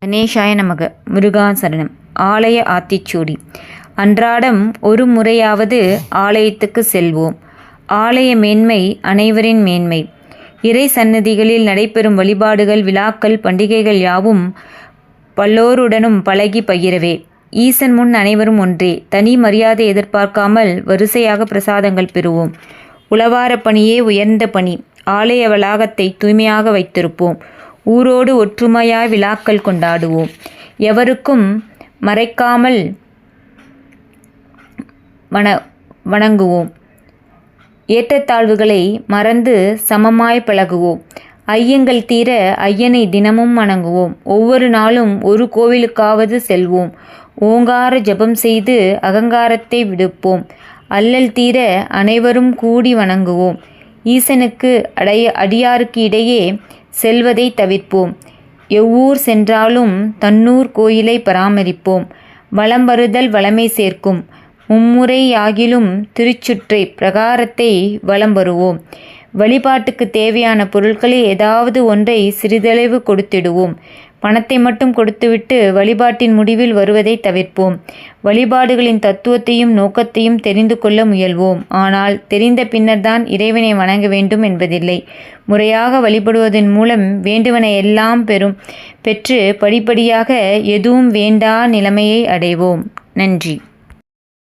கணேசாய நமக. முருகா சரணம். ஆலய ஆத்திச்சூடி. அன்றாடம் ஒரு முறையாவது ஆலயத்துக்கு செல்வோம். ஆலய மேன்மை அனைவரின் மேன்மை. இறை சன்னதிகளில் நடைபெறும் வழிபாடுகள், விழாக்கள், பண்டிகைகள் யாவும் பல்லோருடனும் பழகி பகிரவே. ஈசன் முன் அனைவரும் ஒன்றே. தனி மரியாதை எதிர்பார்க்காமல் வரிசையாக பிரசாதங்கள் பெறுவோம். உழவார பணியே உயர்ந்த பணி. ஆலய வளாகத்தை தூய்மையாக வைத்திருப்போம். ஊரோடு ஒற்றுமையாய் விழாக்கள் கொண்டாடுவோம். எவருக்கும் மறைக்காமல் வணங்குவோம். ஏற்றத்தாழ்வுகளை மறந்து சமமாய் பழகுவோம். ஐயங்கள் தீர ஐயனை தினமும் வணங்குவோம். ஒவ்வொரு நாளும் ஒரு கோவிலுக்காவது செல்வோம். ஓங்கார ஜபம் செய்து அகங்காரத்தை விடுப்போம். அல்லல் தீர அனைவரும் கூடி வணங்குவோம். ஈசனுக்கு அடியாருக்கு இடையே செல்வதை தவிர்ப்போம். எவ்வூர் சென்றாலும் தன்னூர் கோயிலை பராமரிப்போம். வலம் வருதல் வளமை சேர்க்கும். மும்முறை ஆகிலும் திருச்சுற்றை பிரகாரத்தை வலம் வருவோம். வழிபாட்டுக்கு தேவையான பொருட்களை ஏதாவது ஒன்றை சிறிதளவு கொடுத்திடுவோம். பணத்தை மட்டும் கொடுத்துவிட்டு வழிபாட்டின் முடிவில் வருவதை தவிர்ப்போம். வழிபாடுகளின் தத்துவத்தையும் நோக்கத்தையும் தெரிந்து கொள்ள முயல்வோம். ஆனால் தெரிந்த பின்னர்தான் இறைவனை வணங்க வேண்டும் என்பதில்லை. முறையாக வழிபடுவதன் மூலம் வேண்டுவன எல்லாம் பெற்று படிப்படியாக எதுவும் வேண்டா நிலைமையை அடைவோம். நன்றி.